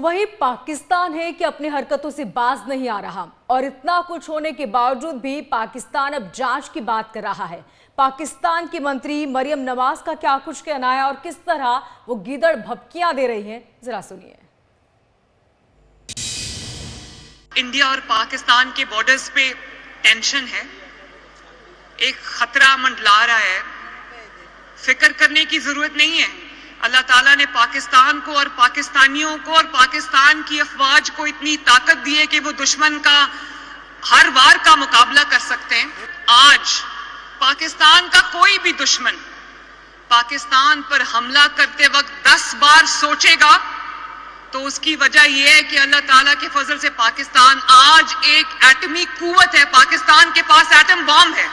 वहीं पाकिस्तान है कि अपनी हरकतों से बाज नहीं आ रहा और इतना कुछ होने के बावजूद भी पाकिस्तान अब जांच की बात कर रहा है। पाकिस्तान की मंत्री मरियम नवाज का क्या कुछ कहना है और किस तरह वो गीदड़ भभकियां दे रही हैं, जरा सुनिए। इंडिया और पाकिस्तान के बॉर्डर्स पे टेंशन है, एक खतरा मंडला रहा है। फिक्र करने की जरूरत नहीं है। अल्लाह ताला ने पाकिस्तान को और पाकिस्तानियों को और पाकिस्तान की अफवाज को इतनी ताकत दी है कि वो दुश्मन का हर वार का मुकाबला कर सकते हैं। आज पाकिस्तान का कोई भी दुश्मन पाकिस्तान पर हमला करते वक्त 10 बार सोचेगा तो उसकी वजह यह है कि अल्लाह ताला के फजल से पाकिस्तान आज एक एटमी कुव्वत है। पाकिस्तान के पास एटम बॉम्ब है।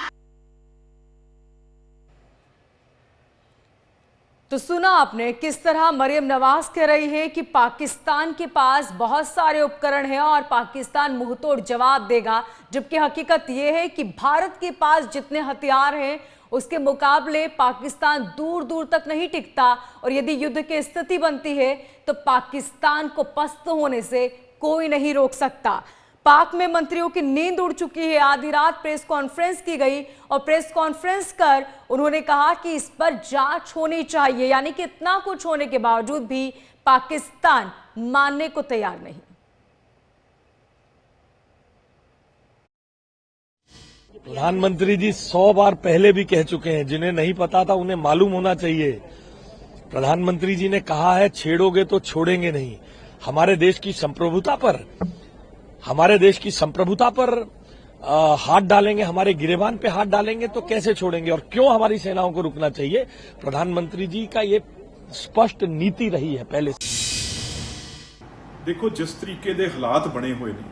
तो सुना आपने किस तरह मरियम नवाज कह रही है कि पाकिस्तान के पास बहुत सारे उपकरण हैं और पाकिस्तान मुंहतोड़ जवाब देगा, जबकि हकीकत यह है कि भारत के पास जितने हथियार हैं उसके मुकाबले पाकिस्तान दूर दूर तक नहीं टिकता और यदि युद्ध की स्थिति बनती है तो पाकिस्तान को पस्त होने से कोई नहीं रोक सकता। पाक में मंत्रियों की नींद उड़ चुकी है। आधी रात प्रेस कॉन्फ्रेंस की गई और प्रेस कॉन्फ्रेंस कर उन्होंने कहा कि इस पर जांच होनी चाहिए, यानी कि इतना कुछ होने के बावजूद भी पाकिस्तान मानने को तैयार नहीं। प्रधानमंत्री जी 100 बार पहले भी कह चुके हैं, जिन्हें नहीं पता था उन्हें मालूम होना चाहिए। प्रधानमंत्री जी ने कहा है छेड़ोगे तो छोड़ेंगे नहीं। हमारे देश की संप्रभुता पर हाथ डालेंगे, हमारे गिरेबान पे हाथ डालेंगे तो कैसे छोड़ेंगे और क्यों हमारी सेनाओं को रुकना चाहिए। प्रधानमंत्री जी का ये स्पष्ट नीति रही है पहले से। देखो जिस तरीके ਦੇ ਹਾਲਾਤ ਬਣੇ ਹੋਏ ਨੇ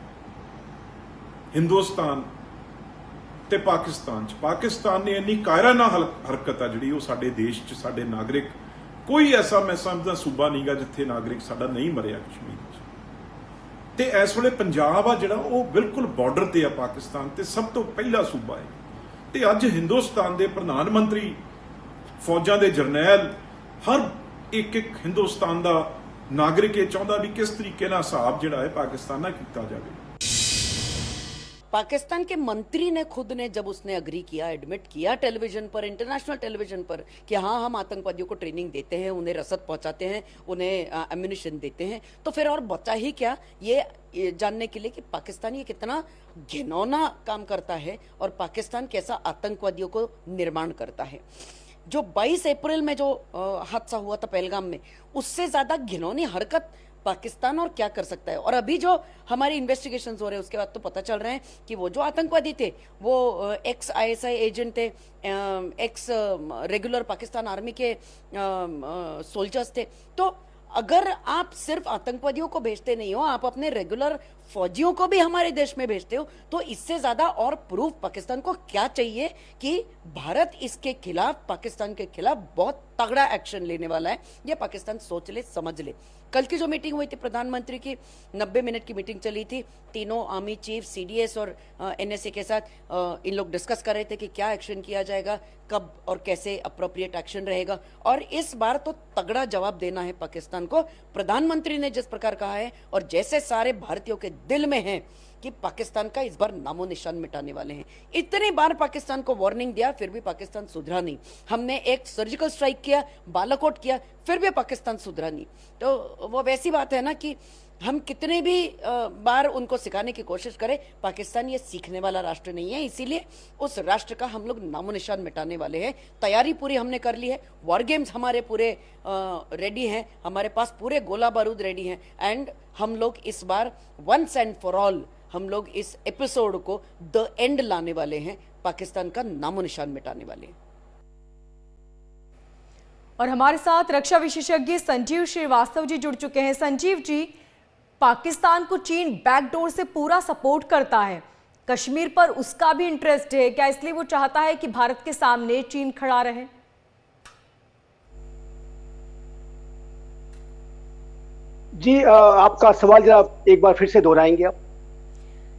ਹਿੰਦੁਸਤਾਨ ਤੇ ਪਾਕਿਸਤਾਨ ਨੇ ਇੰਨੀ ਕਾਇਰਾਨਾ ਹਰਕਤ ਆ ਜਿਹੜੀ ਉਹ ਸਾਡੇ ਦੇਸ਼ 'ਚ ਸਾਡੇ ਨਾਗਰਿਕ ਕੋਈ ਐਸਾ ਮੈਂ ਸਮਝਦਾ ਸੂਬਾ ਨਹੀਂਗਾ ਜਿੱਥੇ ਨਾਗਰਿਕ ਸਾਡਾ ਨਹੀਂ ਮਰਿਆ ਕਸ਼ਮੀਰ 'ਚ। ਤੇ ਇਸ ਵੇਲੇ ਪੰਜਾਬ ਆ ਜਿਹੜਾ ਉਹ ਬਿਲਕੁਲ ਬਾਰਡਰ ਤੇ ਆ ਪਾਕਿਸਤਾਨ ਤੇ ਸਭ ਤੋਂ ਪਹਿਲਾ ਸੂਬਾ ਹੈ ਤੇ ਅੱਜ ਹਿੰਦੁਸਤਾਨ ਦੇ ਪ੍ਰਧਾਨ ਮੰਤਰੀ ਫੌਜਾਂ ਦੇ ਜਰਨੈਲ ਹਰ ਇੱਕ ਹਿੰਦੁਸਤਾਨ ਦਾ ਨਾਗਰਿਕ ਇਹ ਚਾਹੁੰਦਾ ਵੀ ਕਿਸ ਤਰੀਕੇ ਨਾਲ ਹਿਸਾਬ ਜਿਹੜਾ ਹੈ ਪਾਕਿस्तान ਨਾਲ ਕੀਤਾ ਜਾਵੇ। पाकिस्तान के मंत्री ने खुद ने जब उसने अग्री किया, एडमिट किया टेलीविजन पर, इंटरनेशनल टेलीविजन पर कि हाँ हम आतंकवादियों को ट्रेनिंग देते हैं, उन्हें रसद पहुंचाते हैं, उन्हें एम्यूनिशन देते हैं, तो फिर और बचा ही क्या ये जानने के लिए कि पाकिस्तान ये कितना घिनौना काम करता है और पाकिस्तान कैसा आतंकवादियों को निर्माण करता है। जो 22 अप्रैल में जो हादसा हुआ था पहलगाम में, उससे ज्यादा घिनौनी हरकत पाकिस्तान और क्या कर सकता है। और अभी जो हमारे इन्वेस्टिगेशंस हो रहे हैं उसके बाद तो पता चल रहे हैं कि वो जो आतंकवादी थे वो एक्स ISI एजेंट थे, एक्स रेगुलर पाकिस्तान आर्मी के सोल्जर्स थे। तो अगर आप सिर्फ आतंकवादियों को भेजते नहीं हो, आप अपने रेगुलर फौजियों को भी हमारे देश में भेजते हो, तो इससे ज्यादा और प्रूफ पाकिस्तान को क्या चाहिए कि भारत इसके खिलाफ, पाकिस्तान के खिलाफ बहुत तगड़ा एक्शन लेने वाला है। ये पाकिस्तान सोच ले, समझ ले। कल की जो मीटिंग हुई थी प्रधानमंत्री की, 90 मिनट की मीटिंग चली थी, तीनों आर्मी चीफ, CDS और NSA के साथ इन लोग डिस्कस कर रहे थे कि क्या एक्शन किया जाएगा, कब और कैसे अप्रोप्रिएट एक्शन रहेगा। और इस बार तो तगड़ा जवाब देना है पाकिस्तान को। प्रधानमंत्री ने जिस प्रकार कहा है और जैसे सारे भारतीयों के दिल में है कि पाकिस्तान का इस बार नामो निशान मिटाने वाले हैं। इतनी बार पाकिस्तान को वार्निंग दिया फिर भी पाकिस्तान सुधरा नहीं। हमने एक सर्जिकल स्ट्राइक किया, बालाकोट किया, फिर भी पाकिस्तान सुधरा नहीं। तो वो वैसी बात है ना कि हम कितने भी बार उनको सिखाने की कोशिश करें, पाकिस्तान ये सीखने वाला राष्ट्र नहीं है। इसीलिए उस राष्ट्र का हम लोग नामो निशान मिटाने वाले हैं। तैयारी पूरी हमने कर ली है, वॉर गेम्स हमारे पूरे रेडी हैं, हमारे पास पूरे गोला बारूद रेडी हैं। एंड हम लोग इस बार वंस एंड फॉर ऑल हम लोग इस एपिसोड को द एंड लाने वाले हैं, पाकिस्तान का नामो निशान मिटाने वाले हैं। और हमारे साथ रक्षा विशेषज्ञ संजीव श्रीवास्तव जी जुड़ चुके हैं। संजीव जी, पाकिस्तान को चीन बैकडोर से पूरा सपोर्ट करता है, कश्मीर पर उसका भी इंटरेस्ट है क्या? इसलिए वो चाहता है कि भारत के सामने चीन खड़ा रहे। जी आपका सवाल जरा एक बार फिर से दोहराएंगे आप?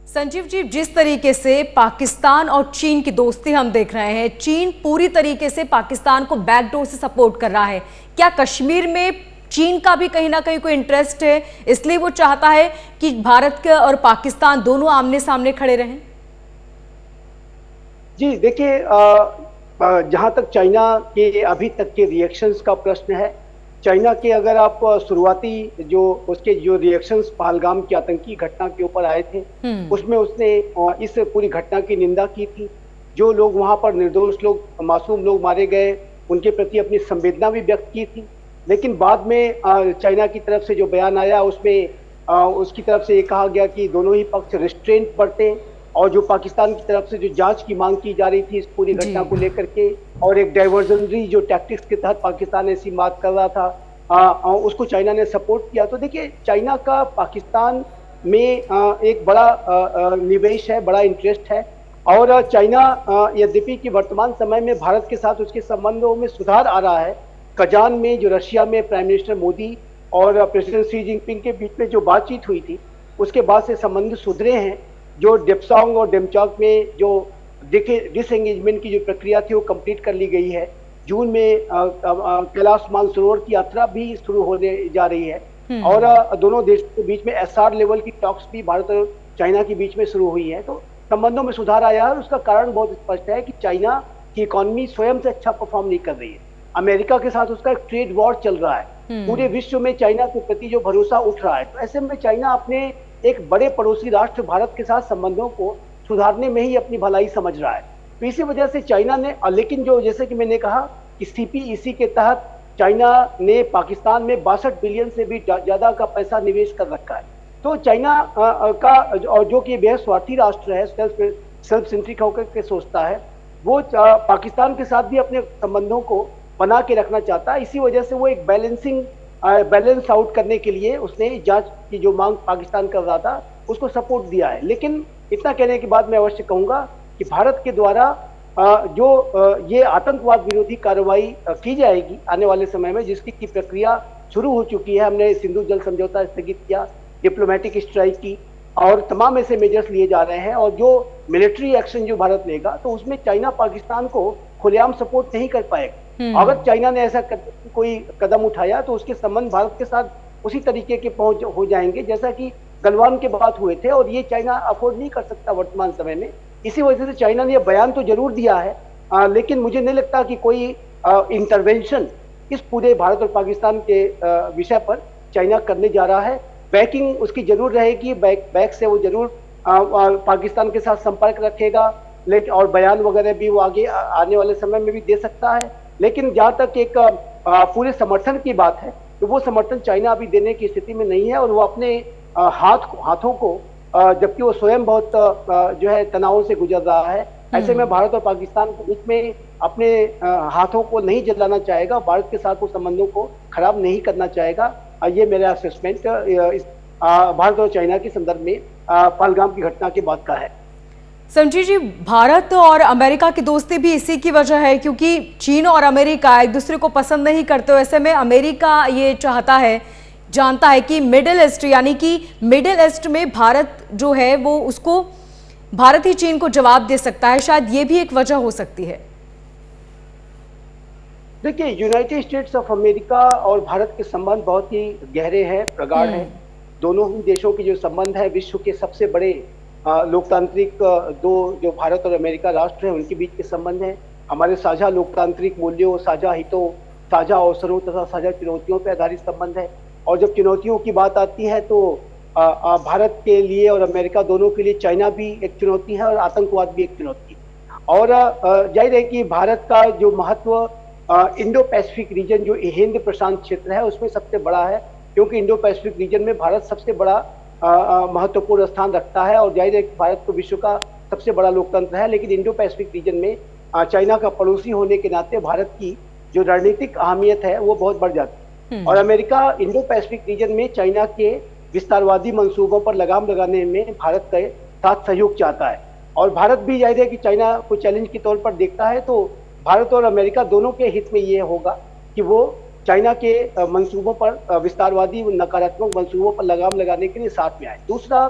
संजीव जी, जिस तरीके से पाकिस्तान और चीन की दोस्ती हम देख रहे हैं, चीन पूरी तरीके से पाकिस्तान को बैकडोर से सपोर्ट कर रहा है, क्या कश्मीर में चीन का भी कहीं ना कहीं कोई इंटरेस्ट है, इसलिए वो चाहता है कि भारत के और पाकिस्तान दोनों आमने सामने खड़े रहें? जी देखिए, जहां तक चाइना के अभी तक के रिएक्शंस का प्रश्न है, चाइना के अगर आप शुरुआती उसके जो रिएक्शंस पहलगाम की आतंकी घटना के ऊपर आए थे, उसमें उसने इस पूरी घटना की निंदा की थी। जो लोग वहां पर निर्दोष लोग, मासूम लोग मारे गए, उनके प्रति अपनी संवेदना भी व्यक्त की थी। लेकिन बाद में चाइना की तरफ से जो बयान आया उसमें उसकी तरफ से ये कहा गया कि दोनों ही पक्ष रिस्ट्रेंट बरतें, और जो पाकिस्तान की तरफ से जो जांच की मांग की जा रही थी इस पूरी घटना को लेकर के, और एक डाइवर्जनरी जो टैक्टिक्स के तहत पाकिस्तान ऐसी बात कर रहा था, उसको चाइना ने सपोर्ट किया। तो देखिए, चाइना का पाकिस्तान में एक बड़ा निवेश है, बड़ा इंटरेस्ट है। और चाइना यद्यपि कि वर्तमान समय में भारत के साथ उसके संबंधों में सुधार आ रहा है। कजान में जो रशिया में प्राइम मिनिस्टर मोदी और प्रेसिडेंट शी जिनपिंग के बीच में जो बातचीत हुई थी, उसके बाद से संबंध सुधरे हैं। जो डेप्सांग और डेमचौक में जो डिसएंगेजमेंट की जो प्रक्रिया थी वो कंप्लीट कर ली गई है। जून में कैलाश मानसरोवर की यात्रा भी शुरू होने जा रही है, और दोनों देशों के बीच में एसआर लेवल की टॉक्स भी भारत और चाइना के बीच में शुरू हुई है। तो संबंधों में सुधार आया है, और उसका कारण बहुत स्पष्ट है कि चाइना की इकोनॉमी स्वयं से अच्छा परफॉर्म नहीं कर रही है। अमेरिका के साथ उसका एक ट्रेड वॉर चल रहा है, पूरे विश्व में चाइना के प्रति जो भरोसा उठ रहा है। तो ऐसे में चाइना अपने एक बड़े पड़ोसी राष्ट्र भारत के साथ संबंधों को सुधारने में ही अपनी भलाई समझ रहा है। तो इसी वजह से चाइना ने, लेकिन जो जैसे कि मैंने कहा कि सीपीईसी के तहत चाइना ने पाकिस्तान में 62 बिलियन से भी ज्यादा का पैसा निवेश कर रखा है। तो चाइना का जो कि बेहद स्वार्थी राष्ट्र है, सेल्फ सेंट्रिक होकर के सोचता है, वो पाकिस्तान के साथ भी अपने संबंधों को बना के रखना चाहता है। इसी वजह से वो एक बैलेंस आउट करने के लिए उसने जांच की जो मांग पाकिस्तान कर रहा था उसको सपोर्ट दिया है। लेकिन इतना कहने के बाद मैं अवश्य कहूंगा कि भारत के द्वारा ये आतंकवाद विरोधी कार्रवाई की जाएगी आने वाले समय में, जिसकी की प्रक्रिया शुरू हो चुकी है। हमने सिंधु जल समझौता स्थगित किया, डिप्लोमेटिक स्ट्राइक की, और तमाम ऐसे मेजर्स लिए जा रहे हैं। और जो मिलिट्री एक्शन जो भारत लेगा, तो उसमें चाइना पाकिस्तान को खुलेआम सपोर्ट नहीं कर पाएगा। अगर चाइना ने ऐसा कोई कदम उठाया तो उसके संबंध भारत के साथ उसी तरीके के पहुंच हो जाएंगे जैसा कि गलवान के बात हुए थे, और ये चाइना अफोर्ड नहीं कर सकता वर्तमान समय में। इसी वजह से चाइना ने यह बयान तो जरूर दिया है, लेकिन मुझे नहीं लगता कि कोई इंटरवेंशन इस पूरे भारत और पाकिस्तान के विषय पर चाइना करने जा रहा है। बैकिंग उसकी जरूर रहेगी, बैक से वो जरूर पाकिस्तान के साथ संपर्क रखेगा, लेकिन और बयान वगैरह भी वो आगे आने वाले समय में भी दे सकता है। लेकिन जहां तक एक पूरे समर्थन की बात है, तो वो समर्थन चाइना अभी देने की स्थिति में नहीं है, और वो अपने हाथों को, जबकि वो स्वयं बहुत जो है तनावों से गुजर रहा है, ऐसे में भारत और पाकिस्तान के बीच में अपने हाथों को नहीं जलाना चाहेगा, भारत के साथ वो संबंधों को खराब नहीं करना चाहेगा। ये मेरा असेसमेंट भारत और चाइना के संदर्भ में पहलगाम की घटना के बाद का है। संजीव जी, भारत और अमेरिका की दोस्ती भी इसी की वजह है, क्योंकि चीन और अमेरिका एक दूसरे को पसंद नहीं करते। ऐसे में अमेरिका ये जानता है कि मिडिल ईस्ट, यानी कि मिडिल ईस्ट में भारत जो है वो उसको, भारत ही चीन को जवाब दे सकता है। शायद ये भी एक वजह हो सकती है। देखिए, यूनाइटेड स्टेट्स ऑफ अमेरिका और भारत के संबंध बहुत ही गहरे हैं, प्रगाढ़ हैं। दोनों ही देशों के जो संबंध है, विश्व के सबसे बड़े लोकतांत्रिक दो जो भारत और अमेरिका राष्ट्र हैं उनके बीच के संबंध हैं। हमारे साझा लोकतांत्रिक मूल्यों, साझा हितों, साझा अवसरों तथा साझा चुनौतियों पर आधारित संबंध है। और जब चुनौतियों की बात आती है तो भारत के लिए और अमेरिका दोनों के लिए चाइना भी एक चुनौती है और आतंकवाद भी एक चुनौती है। और जाहिर है कि भारत का जो महत्व इंडो पैसिफिक रीजन, जो हिंद प्रशांत क्षेत्र है, उसमें सबसे बड़ा है, क्योंकि इंडो पैसिफिक रीजन में भारत सबसे बड़ा महत्वपूर्ण स्थान रखता है। और जाहिर है कि भारत को विश्व का सबसे बड़ा लोकतंत्र है, लेकिन इंडो पैसिफिक रीजन में चाइना का पड़ोसी होने के नाते भारत की जो रणनीतिक अहमियत है वो बहुत बढ़ जाती है। और अमेरिका इंडो पैसिफिक रीजन में चाइना के विस्तारवादी मंसूबों पर लगाम लगाने में भारत के साथ सहयोग चाहता है। और भारत भी जाहिर है कि चाइना को चैलेंज के तौर पर देखता है, तो भारत और अमेरिका दोनों के हित में ये होगा कि वो चाइना के मंसूबों पर, विस्तारवादी नकारात्मक मंसूबों पर लगाम लगाने के लिए साथ में आए। दूसरा,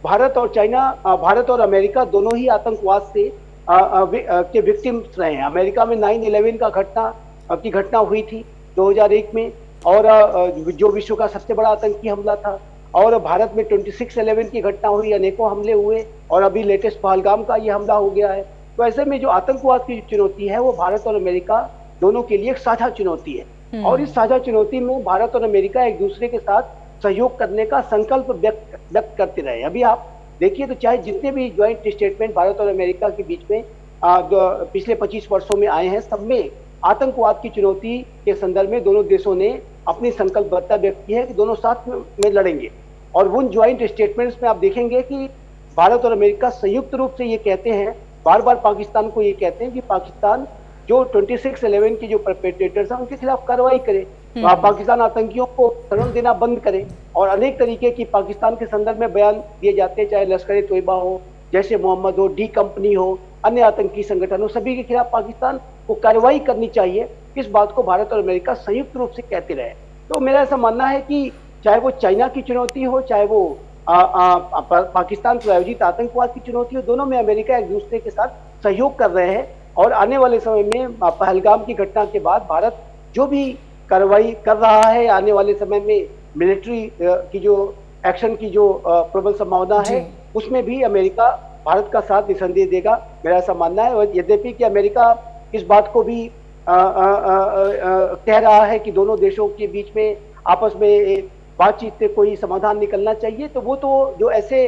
भारत और अमेरिका दोनों ही आतंकवाद से के विक्टिम्स रहे हैं। अमेरिका में 9/11 की घटना हुई थी 2001 में, और जो विश्व का सबसे बड़ा आतंकी हमला था। और भारत में 26/11 की घटना हुई, अनेकों हमले हुए, और अभी लेटेस्ट पहलगाम का ये हमला हो गया है। तो ऐसे में जो आतंकवाद की चुनौती है वो भारत और अमेरिका दोनों के लिए एक साझा चुनौती है। और इस साझा चुनौती में भारत और अमेरिका एक दूसरे के साथ सहयोग करने का संकल्प व्यक्त करते रहे। अभी आप देखिए तो चाहे जितने भी ज्वाइंट स्टेटमेंट भारत और अमेरिका के बीच में पिछले 25 वर्षों में आए हैं, सब में आतंकवाद की चुनौती के संदर्भ में दोनों देशों ने अपनी संकल्पबद्धता व्यक्त की है कि दोनों साथ में लड़ेंगे। और उन ज्वाइंट स्टेटमेंट्स में आप देखेंगे कि भारत और अमेरिका संयुक्त रूप से ये कहते हैं, बार बार पाकिस्तान को ये कहते हैं कि पाकिस्तान जो 26/11 के जो परपेट्रेटर्स हैं उनके खिलाफ कार्रवाई करे, पाकिस्तान आतंकियों को शरण देना बंद करे। और अनेक तरीके की पाकिस्तान के संदर्भ में बयान दिए जाते हैं, चाहे लश्कर ए तोयबा हो, जैसे मोहम्मद हो, डी कंपनी हो, अन्य आतंकी संगठन हो, सभी के खिलाफ पाकिस्तान को कार्रवाई करनी चाहिए। इस बात को भारत और अमेरिका संयुक्त रूप से कहते रहे। तो मेरा ऐसा मानना है कि चाहे वो चाइना की चुनौती हो, चाहे वो पाकिस्तान प्रायोजित आतंकवाद की चुनौती हो, दोनों में अमेरिका एक दूसरे के साथ सहयोग कर रहे हैं। और आने वाले समय में पहलगाम की घटना के बाद भारत जो भी कार्रवाई कर रहा है, आने वाले समय में मिलिट्री की जो एक्शन की जो प्रबल संभावना है, उसमें भी अमेरिका भारत का साथ निसंदेह देगा, मेरा ऐसा मानना है। और यद्यपि कि अमेरिका इस बात को भी कह रहा है कि दोनों देशों के बीच में आपस में बातचीत से कोई समाधान निकलना चाहिए, तो वो तो जो ऐसे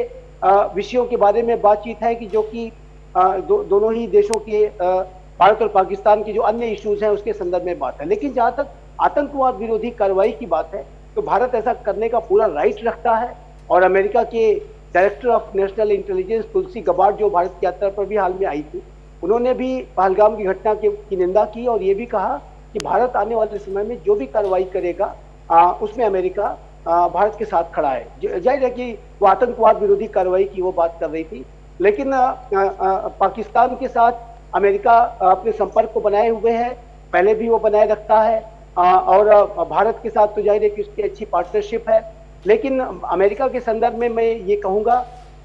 विषयों के बारे में बातचीत है कि जो कि दोनों ही देशों के भारत और पाकिस्तान की जो अन्य इश्यूज हैं उसके संदर्भ में बात है। लेकिन जहां तक आतंकवाद विरोधी कार्रवाई की बात है, तो भारत ऐसा करने का पूरा राइट रखता है। और अमेरिका के director of national intelligence Tulsi Gabbard, जो भारत की यात्रा पर भी हाल में आई थी, उन्होंने भी पहलगाम की घटना की निंदा की और ये भी कहा कि भारत आने वाले समय में जो भी कार्रवाई करेगा उसमें अमेरिका भारत के साथ खड़ा है। जाहिर है कि वो आतंकवाद विरोधी कार्रवाई की वो बात कर रही थी, लेकिन पाकिस्तान के साथ अमेरिका अपने संपर्क को बनाए हुए है, पहले भी वो बनाए रखता है। और भारत के साथ तो जाहिर है कि उसकी अच्छी पार्टनरशिप है। लेकिन अमेरिका के संदर्भ में मैं ये कहूँगा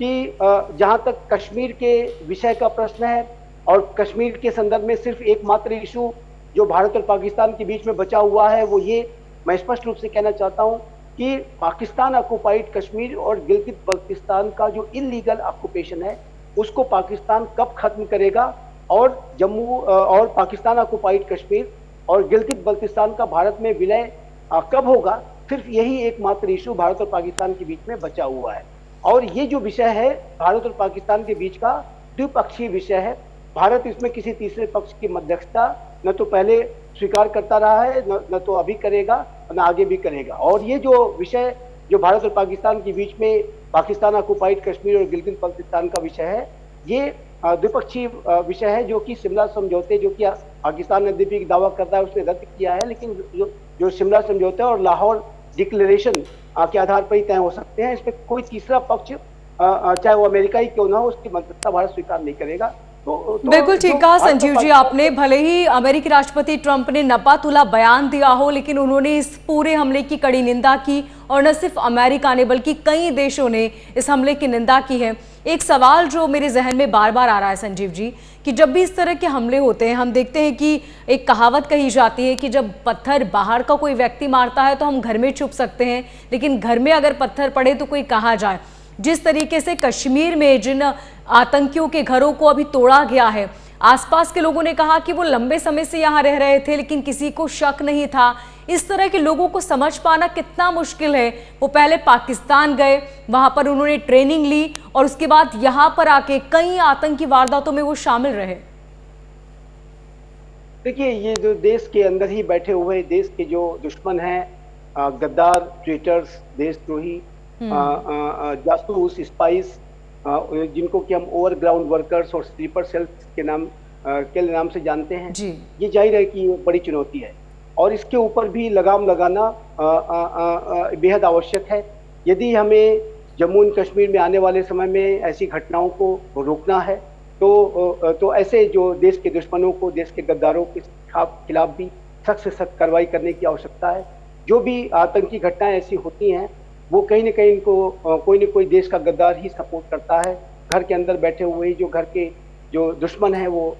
कि जहाँ तक कश्मीर के विषय का प्रश्न है, और कश्मीर के संदर्भ में सिर्फ एकमात्र इशू जो भारत और पाकिस्तान के बीच में बचा हुआ है, वो ये मैं स्पष्ट रूप से कहना चाहता हूँ कि पाकिस्तान ऑक्युपाइड कश्मीर और गिलगित बल्तिस्तान का जो इलीगल ऑक्युपेशन है, उसको पाकिस्तान कब खत्म करेगा, और जम्मू और पाकिस्तान ऑक्युपाइड कश्मीर और गिलगित बल्तिस्तान का भारत में विलय कब होगा, सिर्फ यही एकमात्र इशू भारत और पाकिस्तान के बीच में बचा हुआ है। और ये जो विषय है भारत और पाकिस्तान के बीच का द्विपक्षीय विषय है। भारत इसमें किसी तीसरे पक्ष की मध्यस्थता न तो पहले स्वीकार करता रहा है, न तो अभी करेगा, न आगे भी करेगा। और ये जो विषय जो भारत और पाकिस्तान के बीच में पाकिस्तान ऑक्युपाइड कश्मीर और गिलगित बल्तिस्तान का विषय है, ये द्विपक्षीय विषय है, जो कि शिमला समझौते, जो कि पाकिस्तान ने भी दावा करता है, उसने रद्द किया है। लेकिन जो शिमला समझौता और लाहौर डिक्लेरेशन के आधार पर ही तय हो सकते हैं। इसमें कोई तीसरा पक्ष चाहे वो अमेरिका ही क्यों ना हो, उसकी मध्यस्थता भारत स्वीकार नहीं करेगा। बिल्कुल ठीक कहा संजीव जी आपने। भले ही अमेरिकी राष्ट्रपति ट्रंप ने नपा-तुला बयान दिया हो, लेकिन उन्होंने इस पूरे हमले की कड़ी निंदा की। और न सिर्फ अमेरिका ने बल्कि कई देशों ने इस हमले की निंदा की है। एक सवाल जो मेरे जहन में बार बार आ रहा है संजीव जी, कि जब भी इस तरह के हमले होते हैं, हम देखते हैं कि एक कहावत कही जाती है कि जब पत्थर बाहर का कोई व्यक्ति मारता है तो हम घर में छुप सकते हैं, लेकिन घर में अगर पत्थर पड़े तो कोई कहाँ जाए। जिस तरीके से कश्मीर में जिन आतंकियों के घरों को अभी तोड़ा गया है, आसपास के लोगों ने कहा कि वो लंबे समय से यहाँ रह रहे थे, लेकिन किसी को शक नहीं था। इस तरह के लोगों को समझ पाना कितना मुश्किल है। वो पहले पाकिस्तान गए, वहां पर उन्होंने ट्रेनिंग ली, और उसके बाद यहाँ पर आके कई आतंकी वारदातों में वो शामिल रहे। देखिए, ये जो देश के अंदर ही बैठे हुए देश के जो दुश्मन हैं, गद्दार, ट्रेटर्स, देशद्रोही, जासूस, स्पाइस, जिनको कि हम ओवरग्राउंड वर्कर्स और स्लीपर सेल्स के नाम से जानते हैं, ये जाहिर है कि बड़ी चुनौती है। और इसके ऊपर भी लगाम लगाना बेहद आवश्यक है। यदि हमें जम्मू एंड कश्मीर में आने वाले समय में ऐसी घटनाओं को रोकना है, तो ऐसे जो देश के दुश्मनों को, देश के गद्दारों के खिलाफ भी सख्त से सख्त कार्रवाई करने की आवश्यकता है। जो भी आतंकी घटनाएं ऐसी होती हैं, वो कहीं न कहीं इनको कोई न कोई देश का गद्दार ही सपोर्ट करता है। घर के अंदर बैठे हुए ही जो घर के जो दुश्मन हैं वो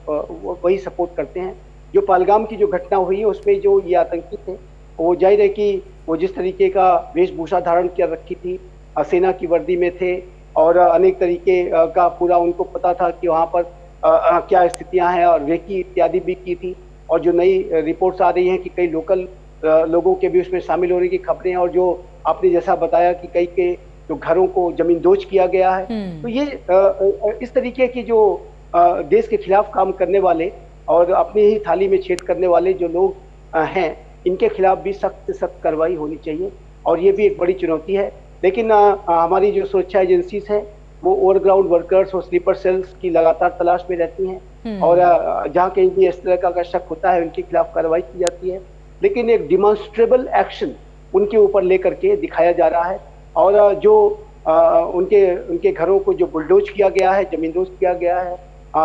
वही सपोर्ट करते हैं। जो पहलगाम की जो घटना हुई है, उसमें जो ये आतंकी थे, वो जाहिर है कि वो जिस तरीके का वेशभूषा धारण कर रखी थी, सेना की वर्दी में थे और अनेक तरीके का पूरा उनको पता था कि वहाँ पर क्या स्थितियां हैं और रेकी इत्यादि भी की थी। और जो नई रिपोर्ट्स आ रही हैं कि कई लोकल लोगों के भी उसमें शामिल होने की खबरें हैं, और जो आपने जैसा बताया कि कई के जो घरों को जमींदोज किया गया है। तो ये इस तरीके की जो देश के खिलाफ काम करने वाले और अपनी ही थाली में छेद करने वाले जो लोग हैं, इनके खिलाफ भी सख्त से सख्त कार्रवाई होनी चाहिए और ये भी एक बड़ी चुनौती है। लेकिन हमारी जो सुरक्षा एजेंसीज हैं वो ओवरग्राउंड वर्कर्स और स्लीपर सेल्स की लगातार तलाश में रहती हैं और जहाँ कहीं भी इस तरह का शक होता है उनके खिलाफ कार्रवाई की जाती है। लेकिन एक डिमॉन्स्ट्रेबल एक्शन उनके ऊपर लेकर के दिखाया जा रहा है और जो उनके घरों को जो बुलडोज किया गया है, जमींदोज किया गया है,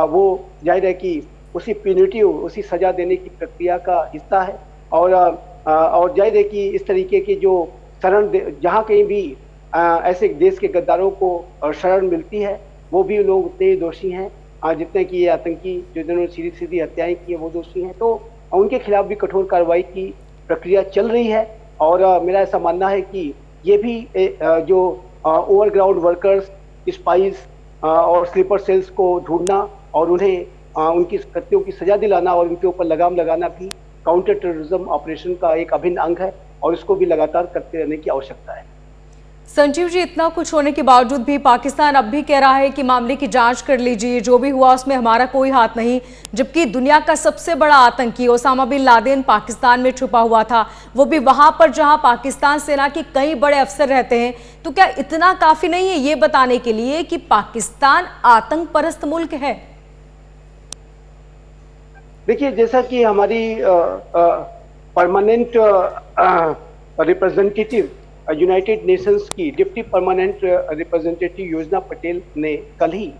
वो जाहिर है कि उसी प्यूनिटिव, उसी सजा देने की प्रक्रिया का हिस्सा है। और जाहिर है कि इस तरीके की जो शरण जहाँ कहीं भी ऐसे देश के गद्दारों को शरण मिलती है, वो भी लोग उतने दोषी हैं जितने कि ये आतंकी जो जिन्होंने सीधी सीधी हत्याएं की है वो दोषी हैं। तो उनके खिलाफ भी कठोर कार्रवाई की प्रक्रिया चल रही है और मेरा ऐसा मानना है कि ये भी जो ओवरग्राउंड वर्कर्स, स्पाइस और स्लीपर सेल्स को ढूंढना और उन्हें उनकी कृत्यों की सजा दिलाना और उनके ऊपर लगाम लगाना भी काउंटर टेररिज्म ऑपरेशन का एक अभिन्न अंग है और इसको भी लगातार करते रहने की आवश्यकता है। संजीव जी, इतना कुछ होने के बावजूद भी पाकिस्तान अब भी कह रहा है कि मामले की जांच कर लीजिए, जो भी हुआ उसमें हमारा कोई हाथ नहीं, जबकि दुनिया का सबसे बड़ा आतंकी ओसामा बिन लादेन पाकिस्तान में छुपा हुआ था, वो भी वहां पर जहां पाकिस्तान सेना के कई बड़े अफसर रहते हैं। तो क्या इतना काफी नहीं है ये बताने के लिए कि पाकिस्तान आतंक परस्त मुल्क है? देखिए, जैसा कि हमारी परमानेंट रिप्रेजेंटेटिव यूनाइटेड नेशंस की डिप्टी परमानेंट रिप्रेजेंटेटिव योजना पटेल ने कल ही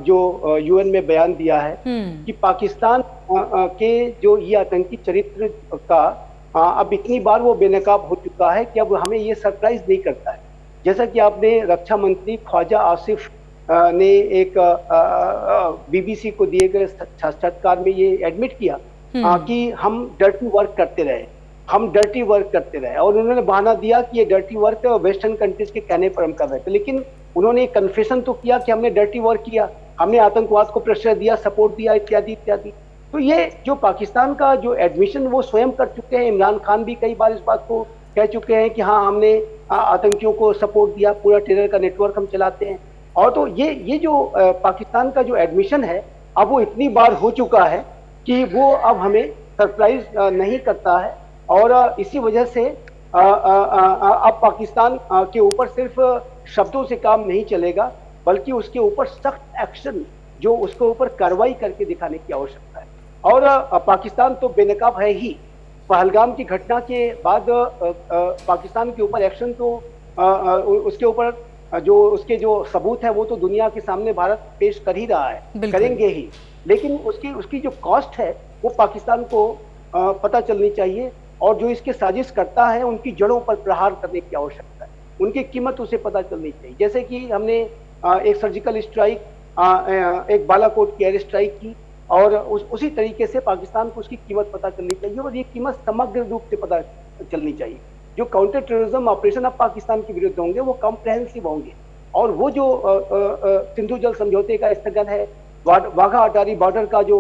जो यूएन में बयान दिया है कि पाकिस्तान के जो ये आतंकी चरित्र का अब इतनी बार वो बेनकाब हो चुका है कि अब हमें ये सरप्राइज नहीं करता है। जैसा कि आपने रक्षा मंत्री ख्वाजा आसिफ ने एक बीबीसी को दिए गए साक्षात्कार में ये एडमिट किया कि हम डर्टी वर्क करते रहे, और उन्होंने बहाना दिया कि ये डर्टी वर्क वेस्टर्न कंट्रीज के कहने पर हम कर रहे थे। लेकिन उन्होंने एक कन्फेशन तो किया कि हमने डर्टी वर्क किया, हमने आतंकवाद को प्रेशर दिया, सपोर्ट दिया, इत्यादि इत्यादि। तो ये जो पाकिस्तान का जो एडमिशन वो स्वयं कर चुके हैं। इमरान खान भी कई बार इस बात को कह चुके हैं कि हाँ, हमने आतंकियों को सपोर्ट दिया, पूरा टेरर का नेटवर्क हम चलाते हैं। और तो ये जो पाकिस्तान का जो एडमिशन है अब वो इतनी बार हो चुका है कि वो अब हमें सरप्राइज नहीं करता है। और इसी वजह से अब पाकिस्तान के ऊपर सिर्फ शब्दों से काम नहीं चलेगा, बल्कि उसके ऊपर सख्त एक्शन, जो उसके ऊपर कार्रवाई करके दिखाने की आवश्यकता है। और पाकिस्तान तो बेनकाब है ही। पहलगाम की घटना के बाद पाकिस्तान के ऊपर एक्शन तो उसके ऊपर जो उसके जो सबूत है वो तो दुनिया के सामने भारत पेश कर ही रहा है, करेंगे ही। लेकिन उसकी जो कॉस्ट है वो पाकिस्तान को पता चलनी चाहिए और जो इसके साजिश करता है उनकी जड़ों पर प्रहार करने की आवश्यकता है, उनकी कीमत उसे पता चलनी चाहिए। जैसे कि हमने एक सर्जिकल स्ट्राइक, एक बालाकोट की एयर स्ट्राइक की और उसी तरीके से पाकिस्तान को उसकी कीमत पता चलनी चाहिए और ये कीमत समग्र रूप से पता चलनी चाहिए। जो काउंटर टेररिज्म ऑपरेशन अब पाकिस्तान के विरुद्ध होंगे वो कॉम्प्रहेंसिव होंगे और वो जो सिंधु जल समझौते का स्थगन है, वाघा अटारी बॉर्डर का जो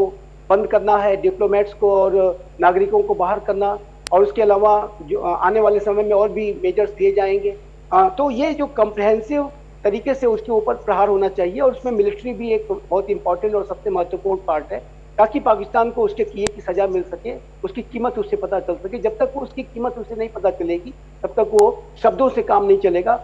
बंद करना है, डिप्लोमेट्स को और नागरिकों को बाहर करना, और उसके अलावा जो आने वाले समय में और भी मेजर्स लिए जाएंगे। तो ये जो कॉम्प्रहेंसिव तरीके से उसके ऊपर प्रहार होना चाहिए और उसमें मिलिट्री भी एक बहुत इंपॉर्टेंट और सबसे महत्वपूर्ण पार्ट है, ताकि पाकिस्तान को उसके किए की सजा मिल सके, उसकी कीमत उससे पता चल सके। जब तक वो उसकी कीमत उसे नहीं पता चलेगी तब तक वो शब्दों से काम नहीं चलेगा।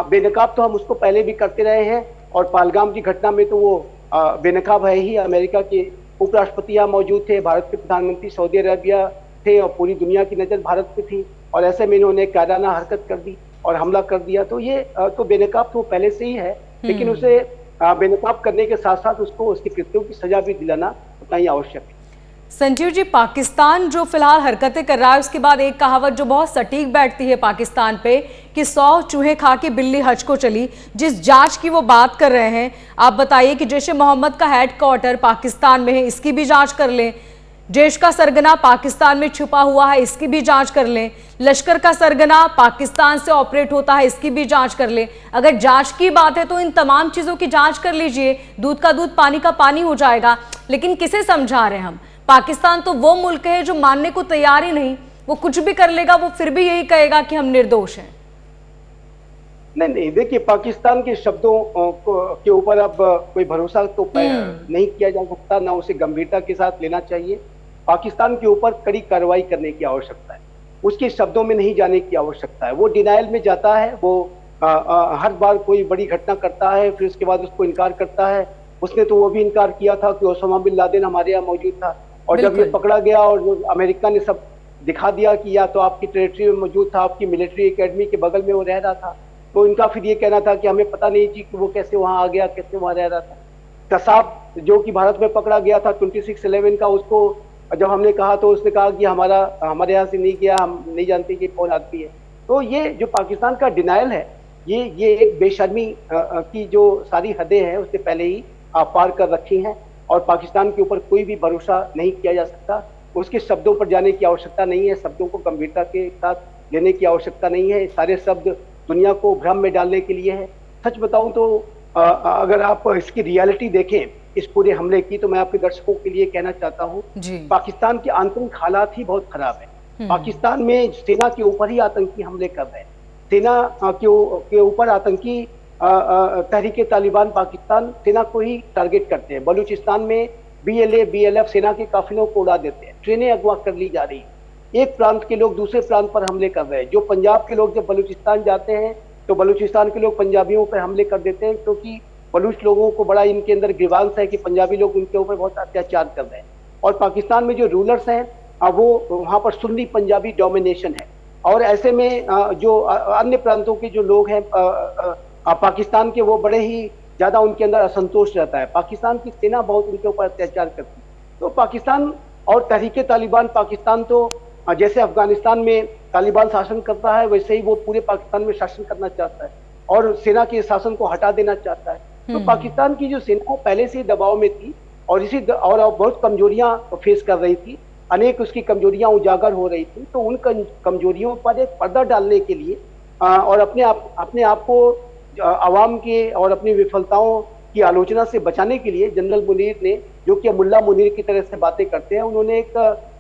बेनकाब तो हम उसको पहले भी करते रहे हैं और पहलगाम की घटना में तो वो बेनकाब है ही। अमेरिका के उपराष्ट्रपति यहाँ मौजूद थे, भारत के प्रधानमंत्री सऊदी अरेबिया थे और पूरी दुनिया की नजर भारत पे थी और ऐसे में इन्होंने कायराना हरकत कर दी और हमला कर दिया। तो ये तो बेनकाब तो पहले से ही है, लेकिन उसे बेनकाब करने के साथ साथ उसको उसके कृत्यों की सजा भी दिलाना उतना ही आवश्यक है। संजीव जी, पाकिस्तान जो फिलहाल हरकतें कर रहा है उसके बाद एक कहावत जो बहुत सटीक बैठती है पाकिस्तान पे कि 100 चूहे खा के बिल्ली हज को चली। जिस जांच की वो बात कर रहे हैं, आप बताइए कि जैश ए मोहम्मद का हेडक्वार्टर पाकिस्तान में है, इसकी भी जांच कर लें। देश का सरगना पाकिस्तान में छुपा हुआ है, इसकी भी जांच कर लें। लश्कर का सरगना पाकिस्तान से ऑपरेट होता है, इसकी भी जांच कर लें। अगर जांच की बात है तो इन तमाम चीजों की जांच कर लीजिए, दूध का दूध पानी का पानी हो जाएगा। लेकिन किसे समझा रहे हैं हम? पाकिस्तान तो वो मुल्क है जो मानने को तैयार ही नहीं, वो कुछ भी कर लेगा, वो फिर भी यही कहेगा कि हम निर्दोष हैं। नहीं, देखिए, पाकिस्तान के शब्दों के ऊपर अब कोई भरोसा तो नहीं किया जा सकता, ना उसे गंभीरता के साथ लेना चाहिए। पाकिस्तान के ऊपर कड़ी कार्रवाई करने की आवश्यकता है, उसके शब्दों में नहीं जाने की आवश्यकता है। वो डिनायल में जाता है, वो हर बार कोई बड़ी घटना करता है, फिर उसके बाद उसको इनकार करता है। उसने तो वो भी इनकार किया था कि ओसामा बिन लादेन हमारे यहाँ मौजूद था, और जब ये पकड़ा गया और जो अमेरिका ने सब दिखा दिया कि या तो आपकी टेरिटरी में मौजूद था, आपकी मिलिट्री एकेडमी के बगल में वो रह रहा था, तो इनका फिर ये कहना था कि हमें पता नहीं जी कि वो कैसे वहां आ गया, कैसे वहां रह रहा था। कसाब जो कि भारत में पकड़ा गया था 26/11 का, उसको जब हमने कहा तो उसने कहा कि हमारे यहाँ से नहीं गया, हम नहीं जानते कि कौन आदमी है। तो ये जो पाकिस्तान का डिनायल है, ये एक बेशर्मी की जो सारी हदें हैं उसने पहले ही पार कर रखी हैं, और पाकिस्तान के ऊपर कोई भी भरोसा नहीं किया जा सकता। उसके शब्दों पर जाने की आवश्यकता नहीं है, शब्दों को गंभीरता के साथ लेने की आवश्यकता नहीं है। सारे शब्द दुनिया को भ्रम में डालने के लिए है। सच बताऊं तो अगर आप इसकी रियलिटी देखें इस पूरे हमले की, तो मैं आपके दर्शकों के लिए कहना चाहता हूं, पाकिस्तान के आंतरिक हालात ही बहुत खराब है। पाकिस्तान में सेना के ऊपर ही आतंकी हमले कर रहे हैं, सेना के ऊपर आतंकी तहरीके तालिबान पाकिस्तान सेना को ही टारगेट करते हैं। बलूचिस्तान में BLA BLF सेना के काफिलों को उड़ा देते हैं, ट्रेनें अगवा कर ली जा रही है, एक प्रांत के लोग दूसरे प्रांत पर हमले कर रहे हैं। जो पंजाब के लोग जब बलूचिस्तान जाते हैं तो बलूचिस्तान के लोग पंजाबियों पर हमले कर देते हैं, क्योंकि बलूच लोगों को बड़ा इनके अंदर ग्रीवांस है कि पंजाबी लोग उनके ऊपर बहुत अत्याचार कर रहे हैं। और पाकिस्तान में जो रूलर्स हैं वो वहाँ पर सुन्नी पंजाबी डोमिनेशन है, और ऐसे में जो अन्य प्रांतों के जो लोग हैं पाकिस्तान के, वो बड़े ही ज्यादा उनके अंदर असंतोष रहता है। पाकिस्तान की सेना बहुत उनके ऊपर अत्याचार करती है। तो पाकिस्तान और तहरीके तालिबान पाकिस्तान तो जैसे अफगानिस्तान में तालिबान शासन करता है, वैसे ही वो पूरे पाकिस्तान में शासन करना चाहता है और सेना के शासन को हटा देना चाहता है। तो पाकिस्तान की जो सेना पहले से दबाव में थी और और बहुत कमजोरियां फेस कर रही थी, अनेक उसकी कमजोरियां उजागर हो रही थी। तो उन कमजोरियों पर एक पर्दा डालने के लिए और अपने आप को आवाम के और अपनी विफलताओं की आलोचना से बचाने के लिए जनरल मुनीर ने, जो कि मुल्ला मुनीर की तरह से बातें करते हैं, उन्होंने एक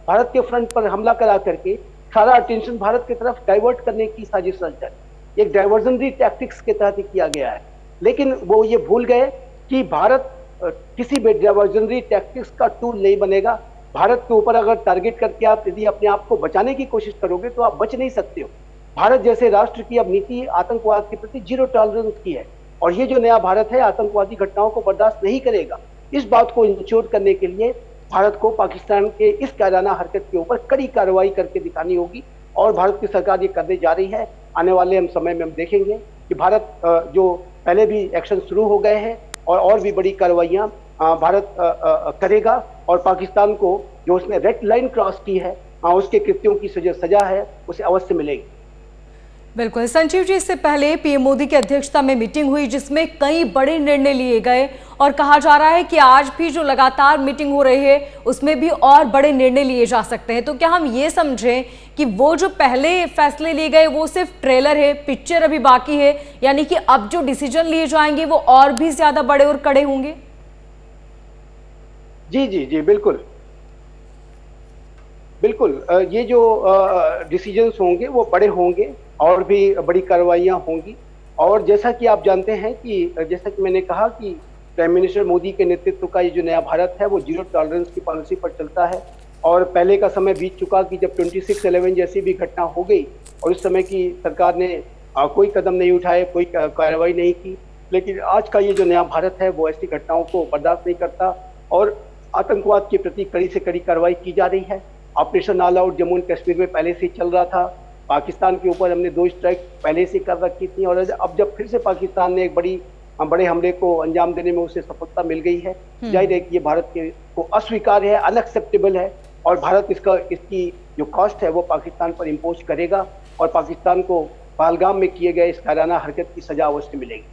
भारत के फ्रंट पर हमला करा करके सारा अटेंशन भारत की तरफ डाइवर्ट करने की साजिश रची। एक डाइवर्जनरी टैक्टिक्स के तहत किया गया है, लेकिन वो ये भूल गए कि भारत किसी भी डाइवर्जनरी टैक्टिक्स का टूल नहीं बनेगा। भारत के ऊपर अगर टारगेट करके आप यदि अपने आप को बचाने की कोशिश करोगे तो आप बच नहीं सकते हो। भारत जैसे राष्ट्र की अब नीति आतंकवाद के प्रति 0 टॉलरेंस की है, और ये जो नया भारत है आतंकवादी घटनाओं को बर्दाश्त नहीं करेगा। इस बात को इंश्योर करने के लिए भारत को पाकिस्तान के इस कायराना हरकत के ऊपर कड़ी कार्रवाई करके दिखानी होगी, और भारत की सरकार ये करने जा रही है। आने वाले समय में हम देखेंगे कि भारत जो पहले भी एक्शन शुरू हो गए हैं और भी बड़ी कार्रवाइयां भारत करेगा, और पाकिस्तान को जो उसने रेड लाइन क्रॉस की है उसके कृत्यों की सजा है उसे अवश्य मिलेगी। बिल्कुल संजीव जी, इससे पहले पीएम मोदी की अध्यक्षता में मीटिंग हुई जिसमें कई बड़े निर्णय लिए गए, और कहा जा रहा है कि आज भी जो लगातार मीटिंग हो रही है उसमें भी और बड़े निर्णय लिए जा सकते हैं। तो क्या हम ये समझें कि वो जो पहले फैसले लिए गए वो सिर्फ ट्रेलर है, पिक्चर अभी बाकी है, यानी कि अब जो डिसीजन लिए जाएंगे वो और भी ज्यादा बड़े और कड़े होंगे? जी जी जी, बिल्कुल बिल्कुल। ये जो डिसीजंस होंगे वो बड़े होंगे और भी बड़ी कार्रवाइयां होंगी। और जैसा कि आप जानते हैं कि जैसा कि मैंने कहा कि प्राइम मिनिस्टर मोदी के नेतृत्व का ये जो नया भारत है वो 0 टॉलरेंस की पॉलिसी पर चलता है। और पहले का समय बीत चुका कि जब 26/11 जैसी भी घटना हो गई और उस समय की सरकार ने कोई कदम नहीं उठाए, कोई कार्रवाई नहीं की। लेकिन आज का ये जो नया भारत है वो ऐसी घटनाओं को बर्दाश्त नहीं करता, और आतंकवाद के प्रति कड़ी से कड़ी कार्रवाई की जा रही है। Operation all out Jammu and Kashmir में पहले से चल रहा था। पाकिस्तान के ऊपर हमने 2 स्ट्राइक पहले से कर रखी थी, और अब जब फिर से पाकिस्तान ने एक बड़े हमले को अंजाम देने में उसे सफलता मिल गई है। जाहिर है कि ये भारत को अस्वीकार्य है, अनएक्सेप्टेबल है, और भारत इसकी जो कॉस्ट है वो पाकिस्तान पर इम्पोज करेगा, और पाकिस्तान को पहलगाम में किए गए इस कायराना हरकत की सजा अवश्य मिलेगी।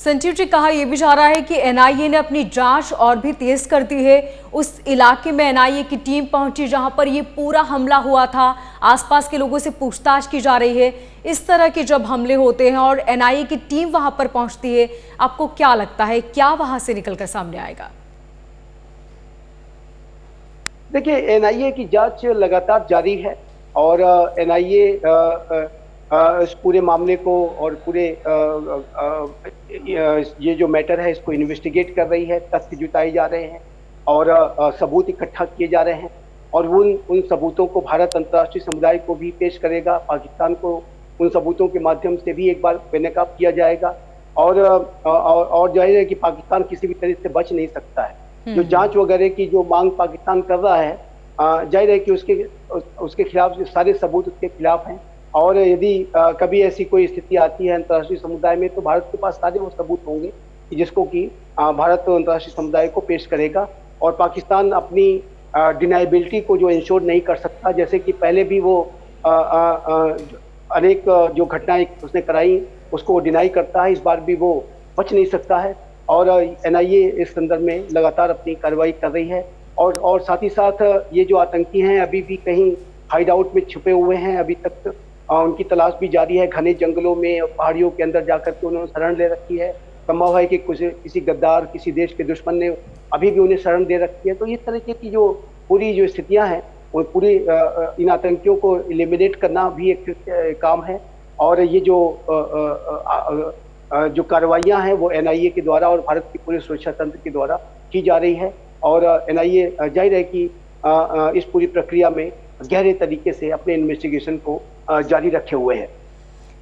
संजीव जी, कहा यह भी जा रहा है कि एनआईए ने अपनी जांच और भी तेज कर दी है। उस इलाके में एनआईए की टीम पहुंची जहां पर ये पूरा हमला हुआ था, आसपास के लोगों से पूछताछ की जा रही है। इस तरह के जब हमले होते हैं और एनआईए की टीम वहां पर पहुंचती है, आपको क्या लगता है क्या वहां से निकलकर सामने आएगा? देखिए, एनआईए की जांच लगातार जारी है और एनआईए इस पूरे मामले को और पूरे ये जो मैटर है इसको इन्वेस्टिगेट कर रही है। तथ्य जुटाए जा रहे हैं और सबूत इकट्ठा किए जा रहे हैं और उन सबूतों को भारत अंतर्राष्ट्रीय समुदाय को भी पेश करेगा। पाकिस्तान को उन सबूतों के माध्यम से भी एक बार बेनकाब किया जाएगा और जाहिर है कि पाकिस्तान किसी भी तरह से बच नहीं सकता है। जो जांच वगैरह की जो मांग पाकिस्तान कर रहा है, जाहिर है कि उसके खिलाफ सारे सबूत उसके खिलाफ हैं और यदि कभी ऐसी कोई स्थिति आती है अंतर्राष्ट्रीय समुदाय में तो भारत के पास सारे वो सबूत होंगे जिसको कि भारत अंतर्राष्ट्रीय समुदाय को पेश करेगा। और पाकिस्तान अपनी डिनाइबिलिटी को जो इंश्योर नहीं कर सकता, जैसे कि पहले भी वो अनेक जो घटनाएं उसने कराई उसको डिनाई करता है, इस बार भी वो बच नहीं सकता है और एनआईए इस संदर्भ में लगातार अपनी कार्रवाई कर रही है और साथ ही साथ ये जो आतंकी हैं अभी भी कहीं हाइड आउट में छुपे हुए हैं। अभी तक उनकी तलाश भी जारी है। घने जंगलों में और पहाड़ियों के अंदर जाकर के उन्होंने शरण ले रखी है। संभव है कि किसी गद्दार, किसी देश के दुश्मन ने अभी भी उन्हें शरण दे रखी है। तो इस तरीके की जो पूरी जो स्थितियां हैं वो पूरी इन आतंकियों को एलिमिनेट करना भी एक काम है और ये जो कार्रवाइयां हैं वो एनआईए के द्वारा और भारत के पूरे सुरक्षा तंत्र के द्वारा की जा रही है और एनआईए जाहिर है कि इस पूरी प्रक्रिया में गहरे तरीके से अपने इन्वेस्टिगेशन को जारी रखे हुए हैं।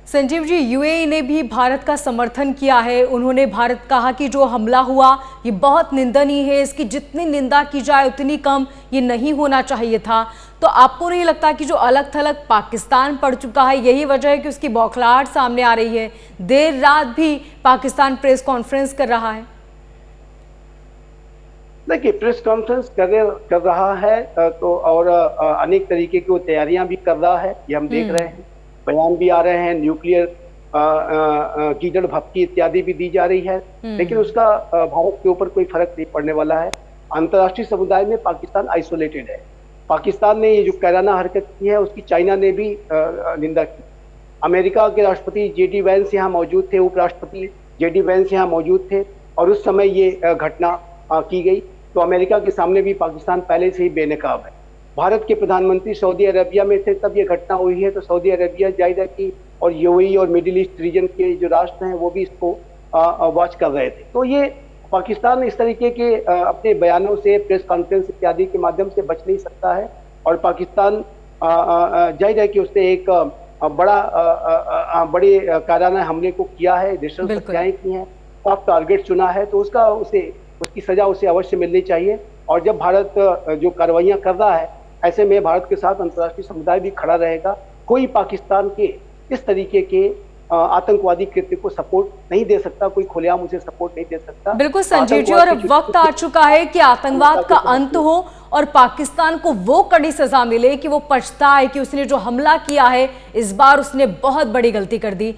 संजीव जी, यूएई ने भी भारत का समर्थन किया है। उन्होंने भारत कहा कि जो हमला हुआ ये बहुत निंदनीय है, इसकी जितनी निंदा की जाए उतनी कम, ये नहीं होना चाहिए था। तो आपको नहीं लगता कि जो अलग थलग पाकिस्तान पड़ चुका है यही वजह है कि उसकी बौखलाहट सामने आ रही है? देर रात भी पाकिस्तान प्रेस कॉन्फ्रेंस कर रहा है। देखिए, प्रेस कॉन्फ्रेंस कर रहा है तो और अनेक तरीके की वो तैयारियां भी कर रहा है, ये हम देख रहे हैं। बयान भी आ रहे हैं, न्यूक्लियर कीचड़ भपकी इत्यादि भी दी जा रही है, लेकिन उसका भारत के ऊपर कोई फर्क नहीं पड़ने वाला है। अंतर्राष्ट्रीय समुदाय में पाकिस्तान आइसोलेटेड है। पाकिस्तान ने ये जो कैराना हरकत की है उसकी चाइना ने भी निंदा की। अमेरिका के राष्ट्रपति जेडी वैंस यहाँ मौजूद थे, उपराष्ट्रपति जेडी वैंस यहाँ मौजूद थे और उस समय ये घटना की गई। तो अमेरिका के सामने भी पाकिस्तान पहले से ही बेनकाब है। भारत के प्रधानमंत्री सऊदी अरेबिया में थे तब ये घटना हुई है, तो सऊदी अरेबिया जाहिर है कि और यूएई और मिडिल ईस्ट रीजन के जो राष्ट्र हैं वो भी इसको वॉच कर रहे थे। तो ये पाकिस्तान इस तरीके के अपने बयानों से, प्रेस कॉन्फ्रेंस इत्यादि के माध्यम से बच नहीं सकता है और पाकिस्तान जाहिर है कि उसने एक बड़े कायराना हमले को किया है, दहशत हत्याएं की हैं, सॉफ्ट टारगेट चुना है, तो उसकी सजा उसे अवश्य मिलनी चाहिए। और जब भारत जो कार्रवाइयां कर रहा है ऐसे में भारत के साथ अंतर्राष्ट्रीय समुदाय भी खड़ा रहेगा। कोई पाकिस्तान के इस तरीके के आतंकवादी कृत्य को सपोर्ट नहीं दे सकता, कोई खुलेआम उसे सपोर्ट नहीं दे सकता। बिल्कुल संजीव जी, और वक्त आ चुका है कि आतंकवाद का अंत हो और पाकिस्तान को वो कड़ी सजा मिले कि वो पछताए कि उसने जो हमला किया है इस बार उसने बहुत बड़ी गलती कर दी।